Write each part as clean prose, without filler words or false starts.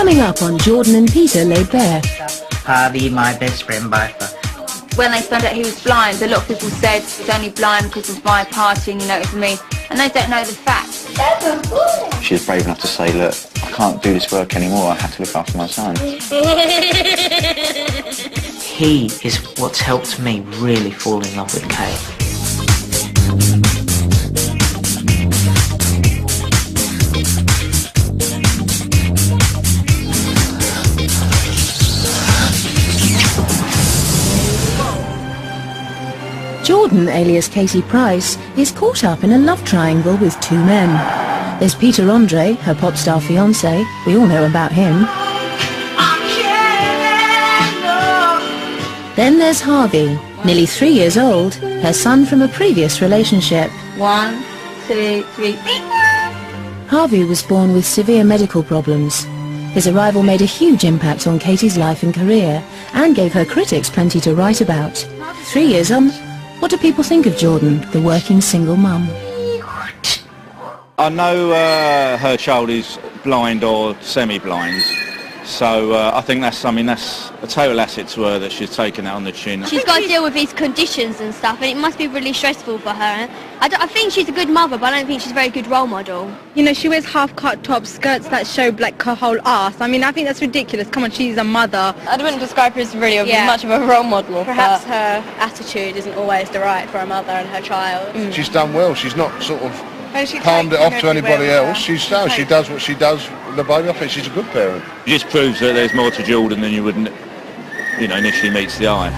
Coming up on Jordan and Peter Laid Bare. Harvey, my best friend by far. When they found out he was blind, a lot of people said he's only blind because of my partying, you know what I mean? And they don't know the facts. She was brave enough to say, look, I can't do this work anymore, I have to look after my son. He is what's helped me really fall in love with Kate. Jordan, alias Katie Price, is caught up in a love triangle with two men. There's Peter Andre, her pop star fiancé. We all know about him. Then there's Harvey, nearly 3 years old, her son from a previous relationship. 1, 2, 3. Harvey was born with severe medical problems. His arrival made a huge impact on Katie's life and career, and gave her critics plenty to write about. 3 years on, what do people think of Jordan, the working single mum? I know her child is blind or semi-blind, so I think that's a total asset to her that she's taken that on the chin. She's got to deal with these conditions and stuff, and it must be really stressful for her. I think she's a good mother, but I don't think she's a very good role model. You know, she wears half-cut top skirts that show like her whole ass. I mean, I think that's ridiculous. Come on, she's a mother. I wouldn't describe her as really much of a role model. Perhaps her attitude isn't always the right for a mother and her child. She's done well. She's not sort of palmed it off to anybody else. She does what she does with the baby. I think she's a good parent. It just proves that there's more to Jordan than you wouldn't, initially meets the eye.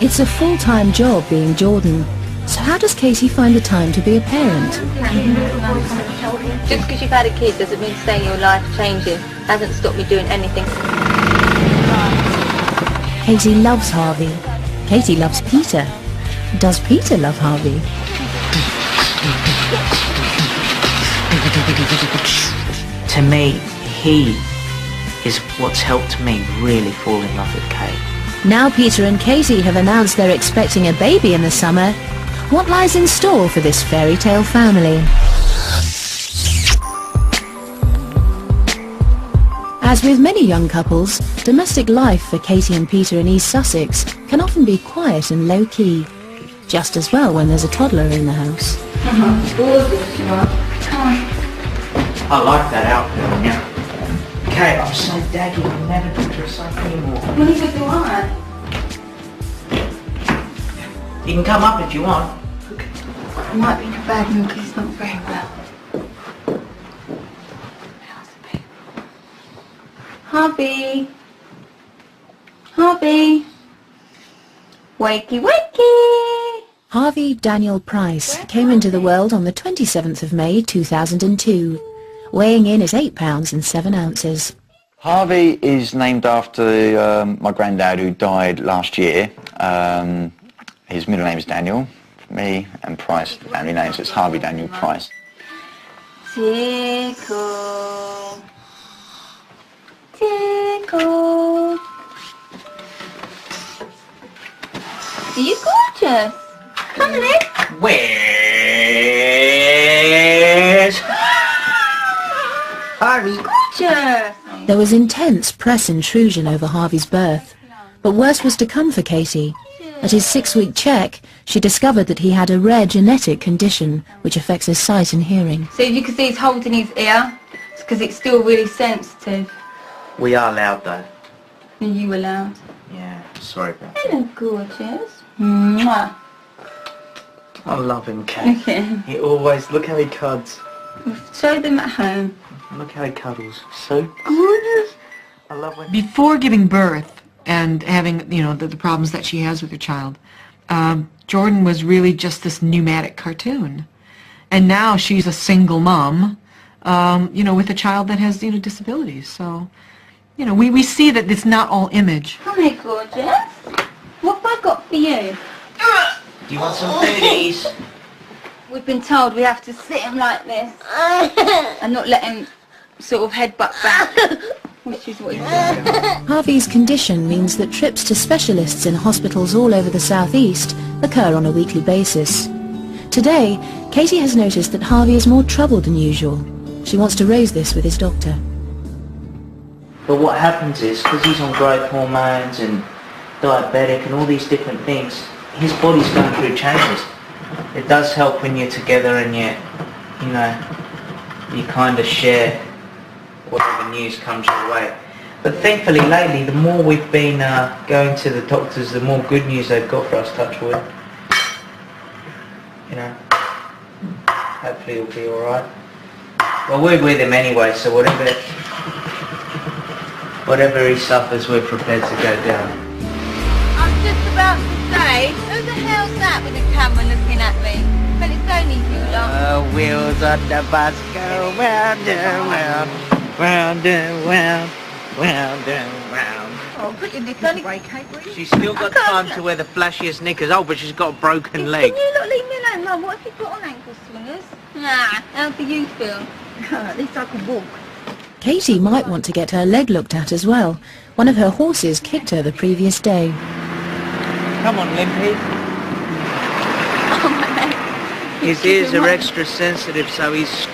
It's a full-time job being Jordan. So how does Katie find the time to be a parent? Just because you've had a kid doesn't mean saying your life changing. Hasn't stopped me doing anything. Katie loves Harvey. Katie loves Peter. Does Peter love Harvey? To me, he is what's helped me really fall in love with Kate. Now Peter and Katie have announced they're expecting a baby in the summer. What lies in store for this fairy tale family? As with many young couples, domestic life for Katie and Peter in East Sussex can often be quiet and low-key. Just as well when there's a toddler in the house. I like that outfit on you. Kate, I'm so daggy, I'll never do dress up anymore. What do you want? You can come up if you want. I might be in a bad mood because it's not very well. Harvey. Harvey. Wakey, wakey. Harvey Daniel Price came into the world on the 27th of May 2002, weighing in at 8 pounds and 7 ounces. Harvey is named after my granddad who died last year. His middle name is Daniel, me and Price, the family name, so it's Harvey Daniel Price. Tickle. Tickle. Are you gorgeous? Come on in. Where's Harvey? Gorgeous. There was intense press intrusion over Harvey's birth, but worse was to come for Katie. At his 6-week check, she discovered that he had a rare genetic condition which affects his sight and hearing. So you can see he's holding his ear, because it's still really sensitive. We are loud though. Are you allowed? Yeah, sorry about that. Hello, gorgeous. Mwah. I love him, Kate. Okay. He always, look how he cuddles. Show them at home. Look how he cuddles. So gorgeous. I love when... Before giving birth and having, the problems that she has with her child, Jordan was really just this pneumatic cartoon. And now she's a single mom, with a child that has, disabilities. So, we see that it's not all image. Come here, gorgeous. What have I got for you? Do you want some foodies? We've been told we have to sit him like this and not let him sort of headbutt back, which is what he's doing. Harvey's condition means that trips to specialists in hospitals all over the southeast occur on a weekly basis. Today, Katie has noticed that Harvey is more troubled than usual. She wants to raise this with his doctor. But what happens is, because he's on growth hormones and diabetic and all these different things, his body's going through changes. It does help when you're together and you kind of share whatever news comes your way. But thankfully lately, the more we've been going to the doctors, the more good news they've got for us, touch wood. Hopefully he'll be alright. Well, we're with him anyway, so whatever he suffers, we're prepared to go down. I'm just about to say, who the hell's that with the camera looking at me? But it's only you lot. Wheels on the bus go round and round, round and round, round and round. Oh, put your knickers away, Kate, will you? She's still got time to wear the flashiest knickers. Oh, but she's got a broken leg. Can you not leave me alone, Mum? What have you got on ankle swingers? Nah, how do you feel? At least I can walk. Katie might want to get her leg looked at as well. One of her horses kicked her the previous day. Come on, Limpy. Oh, my leg. His ears are extra sensitive, so he's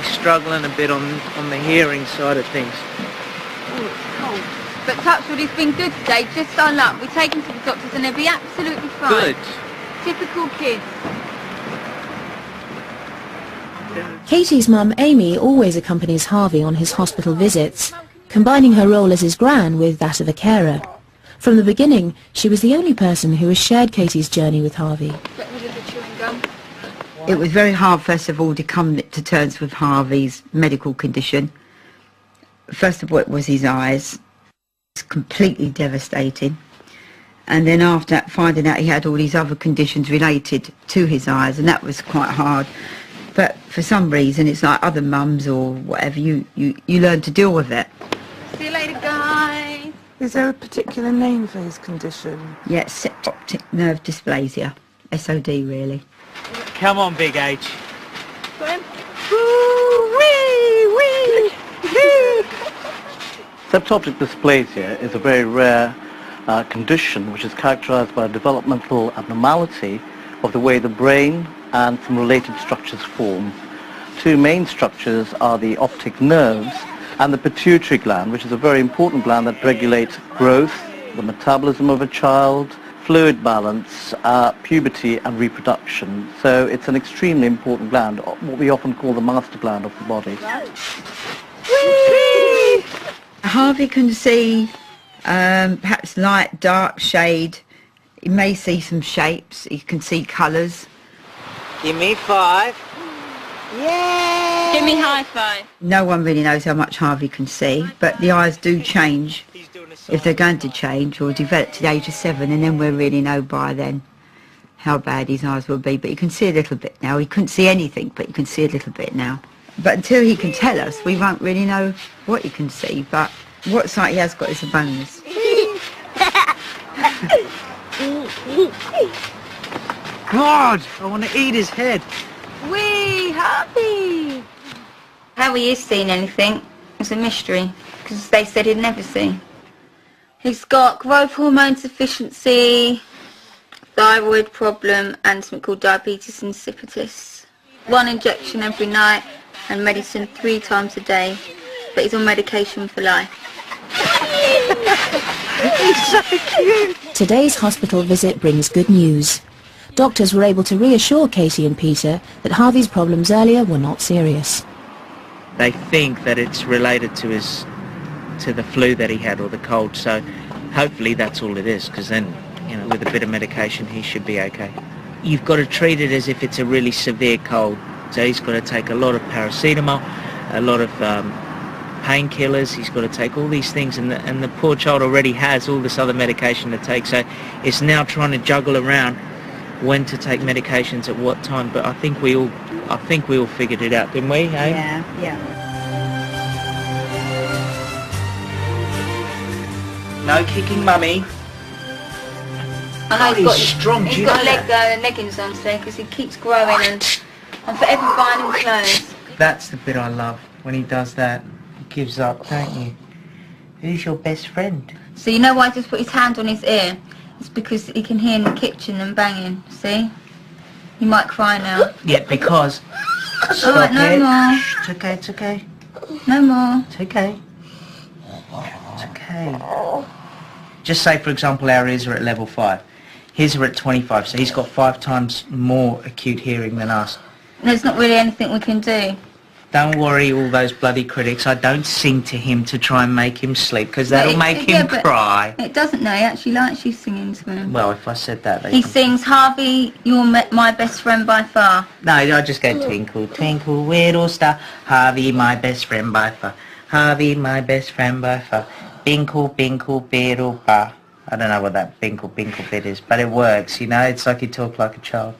struggling a bit on the hearing side of things. Oh, it's cold. But touchwood, he's been good today, just our luck. We take him to the doctors and he'll be absolutely fine. Good. Typical kids. Katie's mum, Amy, always accompanies Harvey on his hospital visits, combining her role as his gran with that of a carer. From the beginning, she was the only person who has shared Katie's journey with Harvey. Get rid of the chewing gum. It was very hard, first of all, to come to terms with Harvey's medical condition. First of all, it was his eyes. It was completely devastating. And then after that, finding out he had all these other conditions related to his eyes, and that was quite hard. But for some reason, it's like other mums or whatever, you learn to deal with it. See you later, guys. Is there a particular name for his condition? Yeah, it's optic nerve dysplasia, SOD really. Come on, Big H. Septoptic dysplasia is a very rare condition which is characterized by a developmental abnormality of the way the brain and some related structures form. Two main structures are the optic nerves and the pituitary gland, which is a very important gland that regulates growth, the metabolism of a child, fluid balance, puberty and reproduction. So it's an extremely important gland, what we often call the master gland of the body. Harvey can see perhaps light, dark shade. He may see some shapes. He can see colours. Give me 5. Yay! Give me high five. No one really knows how much Harvey can see, but the eyes do change if they're going to change or develop to the age of 7, and then we'll really know by then how bad his eyes will be. But you can see a little bit now. He couldn't see anything, but you can see a little bit now. But until he can tell us, we won't really know what he can see. But what sight he has got is a bonus. God, I want to eat his head. Wee, Harvey! How he is seeing anything is a mystery, because they said he'd never see. He's got growth hormone deficiency, thyroid problem, and something called diabetes insipidus. 1 injection every night and medicine 3 times a day, but he's on medication for life. He's so cute. Today's hospital visit brings good news. Doctors were able to reassure Katie and Peter that Harvey's problems earlier were not serious. They think that it's related to the flu that he had or the cold, so hopefully that's all it is, because then, with a bit of medication he should be okay. You've got to treat it as if it's a really severe cold, so he's got to take a lot of paracetamol, a lot of painkillers, he's got to take all these things, and the poor child already has all this other medication to take, so it's now trying to juggle around when to take medications at what time. But I think we all figured it out, didn't we? Eh? Yeah. No kicking, mummy. I know he's strong. He's got leggings on today because he keeps growing, and I'm forever buying him clothes. That's the bit I love, when he does that. He gives up, don't you? Who's your best friend? So you know why I just put his hand on his ear? It's because he can hear in the kitchen them banging, see? He might cry now. Yeah, because... Alright, no more. It's okay, it's okay. No more. It's okay. okay. Just say, for example, our ears are at level 5. His are at 25, so he's got 5 times more acute hearing than us. There's not really anything we can do. Don't worry, all those bloody critics. I don't sing to him to try and make him sleep, because that'll make him cry. It doesn't, no. He actually likes you singing to him. Well, if I said that... He sings, Harvey, you're my best friend by far. No, I just go, twinkle, twinkle, little star, Harvey, my best friend by far. Harvey, my best friend by far. Binkle, binkle, biddle, ba. I don't know what that binkle, binkle bit is, but it works, you know? It's like you talk like a child.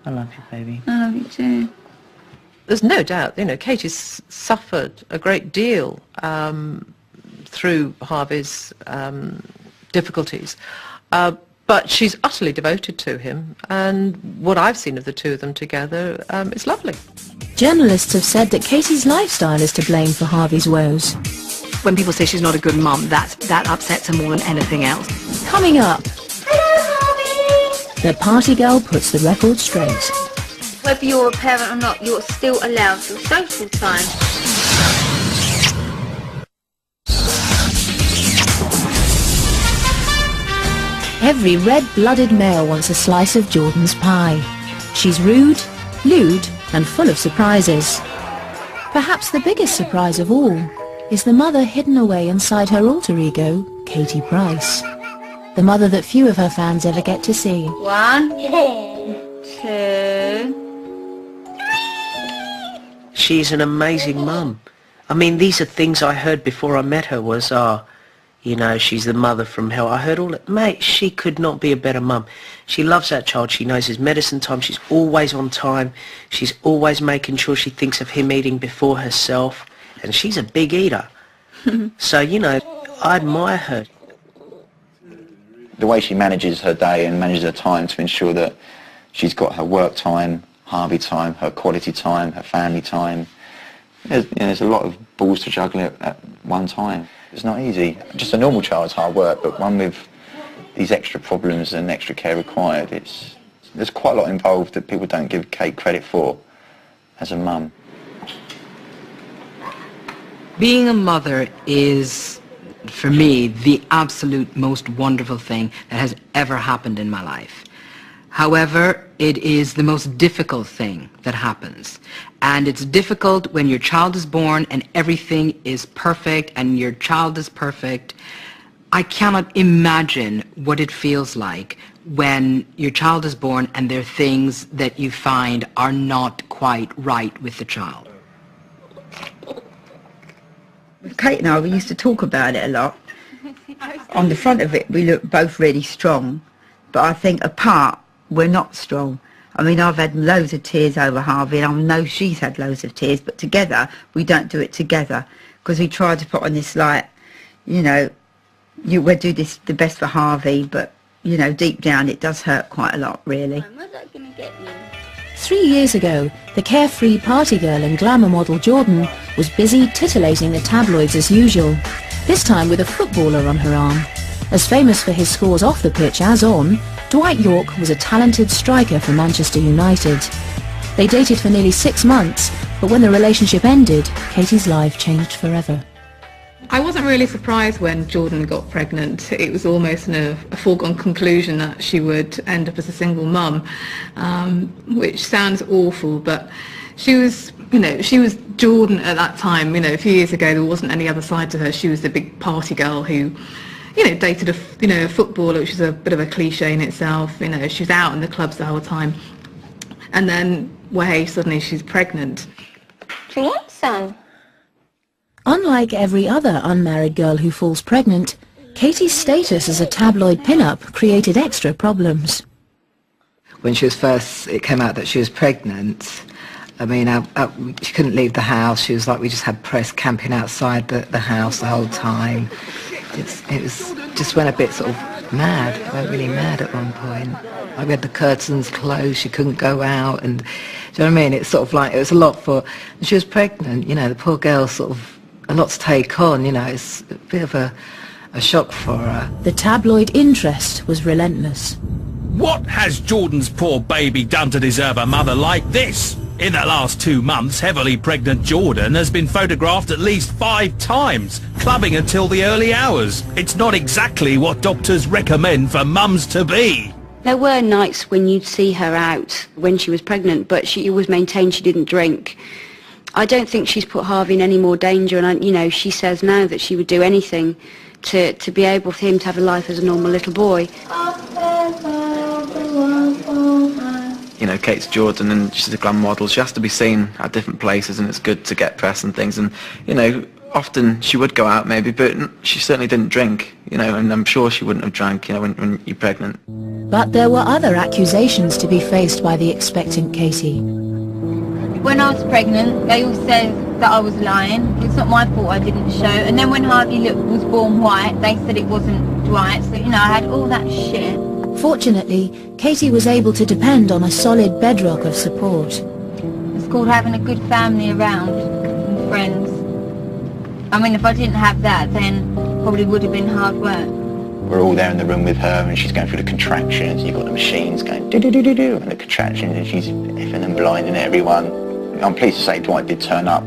I love you, baby. I love you too. There's no doubt, you know, Katie's suffered a great deal through Harvey's difficulties, but she's utterly devoted to him, and what I've seen of the two of them together is lovely. Journalists have said that Katie's lifestyle is to blame for Harvey's woes. When people say she's not a good mum, that upsets her more than anything else. Coming up, the party girl puts the record straight. Whether you're a parent or not, you're still allowed your social time. Every red-blooded male wants a slice of Jordan's pie. She's rude, lewd, and full of surprises. Perhaps the biggest surprise of all is the mother hidden away inside her alter ego, Katie Price. The mother that few of her fans ever get to see. 1, 2... She's an amazing mum. I mean, these are things I heard before I met her was, you know, she's the mother from hell. I heard all that. Mate, she could not be a better mum. She loves that child. She knows his medicine time. She's always on time. She's always making sure she thinks of him eating before herself. And she's a big eater. So, you know, I admire her. The way she manages her day and manages her time to ensure that she's got her work time, Harvey time, her quality time, her family time. There's a lot of balls to juggle at one time. It's not easy. Just a normal child's hard work, but one with these extra problems and extra care required, there's quite a lot involved that people don't give Kate credit for as a mum. Being a mother is, for me, the absolute most wonderful thing that has ever happened in my life. However, it is the most difficult thing that happens. And it's difficult when your child is born and everything is perfect and your child is perfect. I cannot imagine what it feels like when your child is born and there are things that you find are not quite right with the child. Kate and I, we used to talk about it a lot. On the front of it, we look both really strong, but I think apart, we're not strong. I mean, I've had loads of tears over Harvey, and I know she's had loads of tears, but together, we don't do it together, because we try to put on this, like, you know, we'll do this the best for Harvey, but, you know, deep down, it does hurt quite a lot, really. Where's that going to get you? 3 years ago, the carefree party girl and glamour model Jordan was busy titillating the tabloids as usual, this time with a footballer on her arm. As famous for his scores off the pitch as on, Dwight Yorke was a talented striker for Manchester United. They dated for nearly 6 months, but when the relationship ended, Katie's life changed forever. I wasn't really surprised when Jordan got pregnant. It was almost a foregone conclusion that she would end up as a single mum, which sounds awful, but she was, you know, she was Jordan at that time. You know, a few years ago there wasn't any other side to her. She was the big party girl who, you know, dated a footballer, which is a bit of a cliche in itself. You know, she was out in the clubs the whole time, and then, way suddenly she's pregnant. Do you want some? Unlike every other unmarried girl who falls pregnant, Katie's status as a tabloid pin-up created extra problems. When she was first, it came out that she was pregnant. I mean, she couldn't leave the house. She was like, we just had press camping outside the house the whole time. It was just went a bit sort of mad. It went really mad at one point. Like we had the curtains closed. She couldn't go out, and do you know what I mean? It's sort of like it was a lot for. And she was pregnant. You know, the poor girl sort of a lot to take on. You know, it's a bit of a shock for her. The tabloid interest was relentless. What has Jordan's poor baby done to deserve a mother like this? In the last 2 months, heavily pregnant Jordan has been photographed at least 5 times, clubbing until the early hours. It's not exactly what doctors recommend for mums to be. There were nights when you'd see her out when she was pregnant, but she always maintained she didn't drink. I don't think she's put Harvey in any more danger, and you know, she says now that she would do anything to be able for him to have a life as a normal little boy. You know, Kate's Jordan and she's a glam model. She has to be seen at different places, and it's good to get press and things. And, you know, often she would go out maybe, but she certainly didn't drink, you know, and I'm sure she wouldn't have drank, you know, when you're pregnant. But there were other accusations to be faced by the expectant Katie. When I was pregnant, they all said that I was lying. It's not my fault I didn't show. And then when Harvey was born white, they said it wasn't right. So, you know, I had all that shit. Fortunately, Katie was able to depend on a solid bedrock of support. It's called having a good family around and friends. I mean, if I didn't have that, then probably would have been hard work. We're all there in the room with her, and she's going through the contractions. You've got the machines going do-do-do-do-do, and the contractions, and she's effing and blinding everyone. I'm pleased to say Dwight did turn up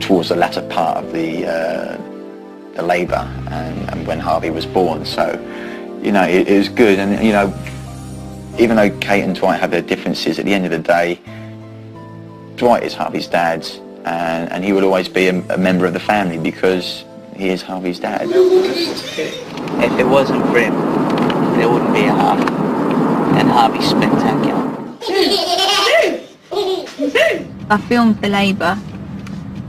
towards the latter part of the labour and when Harvey was born. So, you know, it was good. And, you know, even though Kate and Dwight have their differences, at the end of the day, Dwight is Harvey's dad, and he will always be a member of the family because he is Harvey's dad. If it wasn't for him, there wouldn't be a Harvey. And Harvey's spectacular. I filmed the labour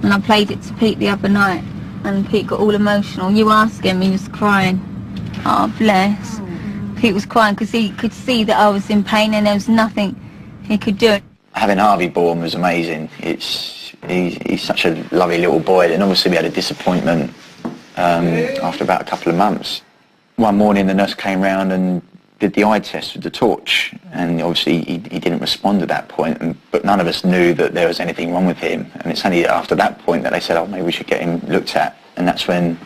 and I played it to Pete the other night, and Pete got all emotional. You asked him, he was crying. Oh, bless. Pete was crying because he could see that I was in pain and there was nothing he could do. Having Harvey born was amazing. He's such a lovely little boy, and obviously we had a disappointment after about a couple of months. One morning the nurse came round and did the eye test with the torch, and obviously he didn't respond at that point, but none of us knew that there was anything wrong with him, and it's only after that point that they said, oh, maybe we should get him looked at, and that's when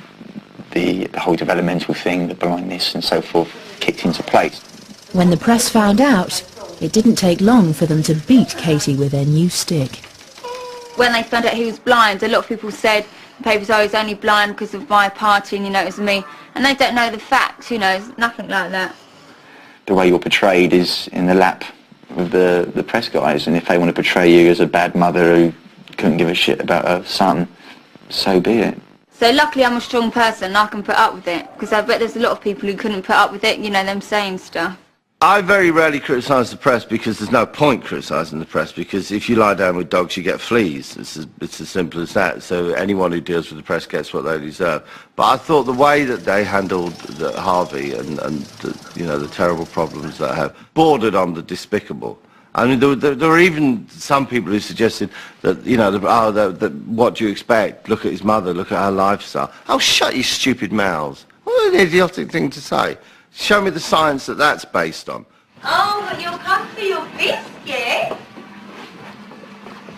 the whole developmental thing, the blindness and so forth, kicked into place. When the press found out, it didn't take long for them to beat Katie with their new stick. When they found out he was blind, a lot of people said the papers, oh, he's only blind because of my partying, you know, it was me. And they don't know the facts, you know, it's nothing like that. The way you're portrayed is in the lap of the press guys, and if they want to portray you as a bad mother who couldn't give a shit about her son, so be it. So luckily I'm a strong person and I can put up with it, because I bet there's a lot of people who couldn't put up with it, you know, them saying stuff. I very rarely criticise the press because there's no point criticising the press, because if you lie down with dogs you get fleas. It's as simple as that. So anyone who deals with the press gets what they deserve. But I thought the way that they handled Harvey and you know, the terrible problems that have bordered on the despicable. I mean, there were even some people who suggested that, you know, what do you expect? Look at his mother, look at her lifestyle. Oh, shut your stupid mouths. What an idiotic thing to say. Show me the science that that's based on. Oh, but you'll come for your biscuit?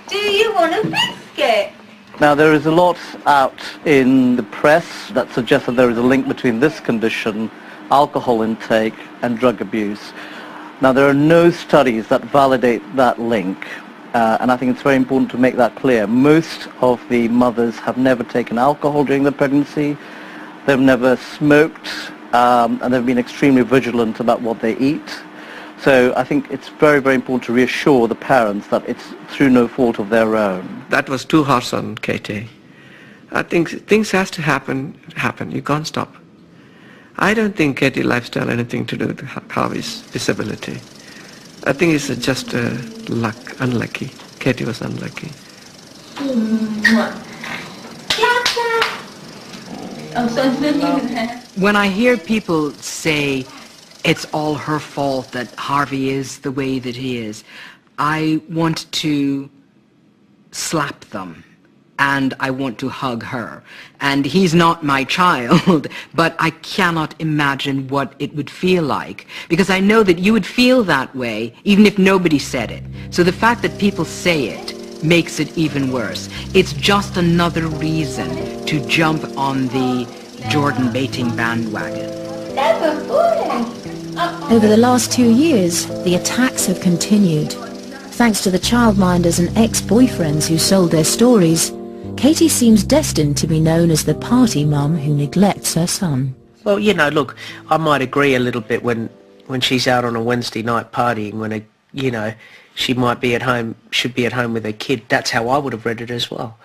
Do you want a biscuit? Now, there is a lot out in the press that suggests that there is a link between this condition, alcohol intake, and drug abuse. Now, there are no studies that validate that link, and I think it's very important to make that clear. Most of the mothers have never taken alcohol during their pregnancy, they've never smoked, and they've been extremely vigilant about what they eat. So I think it's very, very important to reassure the parents that it's through no fault of their own. That was too harsh on Katie. I think things has to happen. You can't stop. I don't think Katie's lifestyle had anything to do with Harvey's disability. I think it's just unlucky. Katie was unlucky. When I hear people say it's all her fault that Harvey is the way that he is, I want to slap them and I want to hug her. And he's not my child, but I cannot imagine what it would feel like, because I know that you would feel that way even if nobody said it. So the fact that people say it makes it even worse. It's just another reason to jump on the Jordan baiting bandwagon. Over the last 2 years, the attacks have continued. Thanks to the childminders and ex-boyfriends who sold their stories, Katie seems destined to be known as the party mum who neglects her son. Well, you know, look, I might agree a little bit when she's out on a Wednesday night partying, when, you know, she might be at home, should be at home with her kid. That's how I would have read it as well.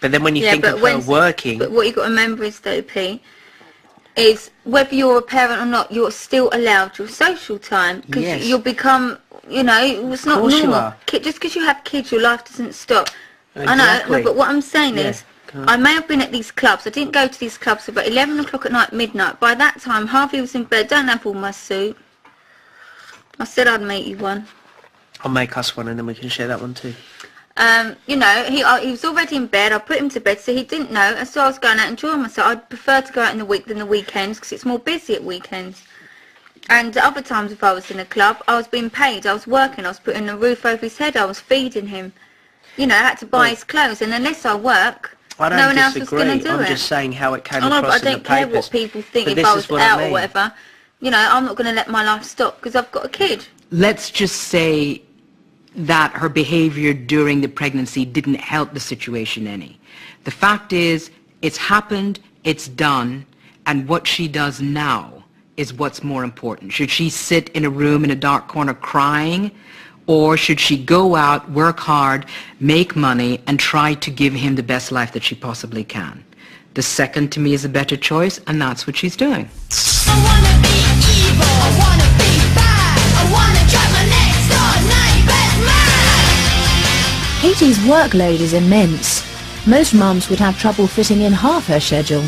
But then when you think of her working... But what you've got to remember is, though, Pete, is whether you're a parent or not, you're still allowed your social time. Because you'll become, you know, it's not normal. Just because you have kids, your life doesn't stop. Exactly. I know, but what I'm saying is, I may have been at these clubs. I didn't go to these clubs about 11 o'clock at night, midnight. By that time, Harvey was in bed. Don't have all my suit. I said I'd make you one. I'll make us one and then we can share that one too. You know, he was already in bed. I put him to bed, so he didn't know. And so I was going out enjoying myself. I'd prefer to go out in the week than the weekends because it's more busy at weekends. And other times if I was in a club, I was being paid. I was working. I was putting a roof over his head. I was feeding him. You know, I had to buy his clothes. And unless I work, no one else was going to do it. I'm just saying how it came across in the papers. I don't care what people think if I was out or whatever. You know, I'm not going to let my life stop because I've got a kid. Let's just say that her behavior during the pregnancy didn't help the situation any. The fact is, it's happened, it's done, and what she does now is what's more important. Should she sit in a room in a dark corner crying, or should she go out, work hard, make money, and try to give him the best life that she possibly can? The second, to me, is a better choice, and that's what she's doing. I wanna be evil, I wanna be bad, I wanna drive my next door neighbor's mad. Katie's workload is immense. Most mums would have trouble fitting in half her schedule.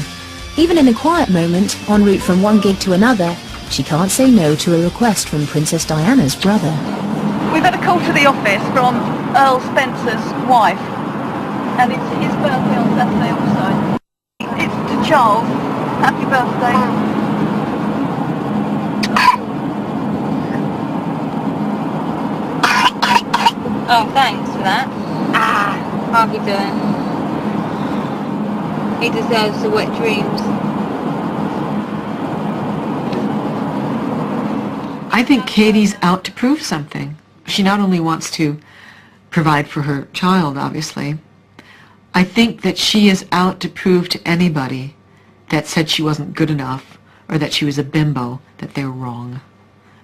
Even in a quiet moment, en route from one gig to another, she can't say no to a request from Princess Diana's brother. We've had a call to the office from Earl Spencer's wife, and it's his birthday on Saturday also. It's to Charles. Happy birthday. Oh, thanks for that. How's he doing? He deserves the wet dreams. I think Katie's out to prove something. She not only wants to provide for her child, obviously. I think that she is out to prove to anybody that said she wasn't good enough or that she was a bimbo that they're wrong.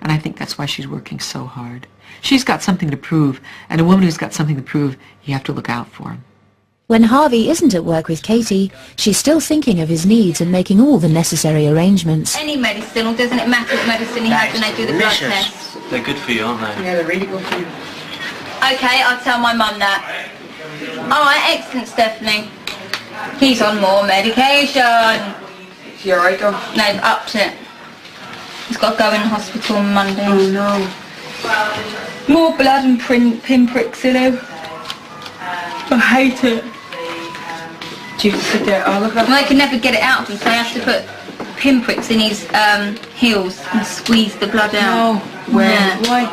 And I think that's why she's working so hard. She's got something to prove, and a woman who's got something to prove, you have to look out for. When Harvey isn't at work with Katie, she's still thinking of his needs and making all the necessary arrangements. Any medicine, or doesn't it matter what medicine he has when they do the blood test? They're good for you, aren't they? Yeah, they're really good for you. Okay, I'll tell my mum that. Alright, excellent, Stephanie. He's on more medication. Is he alright though? No, he's upped it. He's got to go in hospital on Monday. Oh no. More blood and pinpricks, you know. I hate it. Do you sit there all of that? Well, they can never get it out of him, so I have to put pinpricks in his heels and squeeze the blood out. No. Where? Yeah. Why?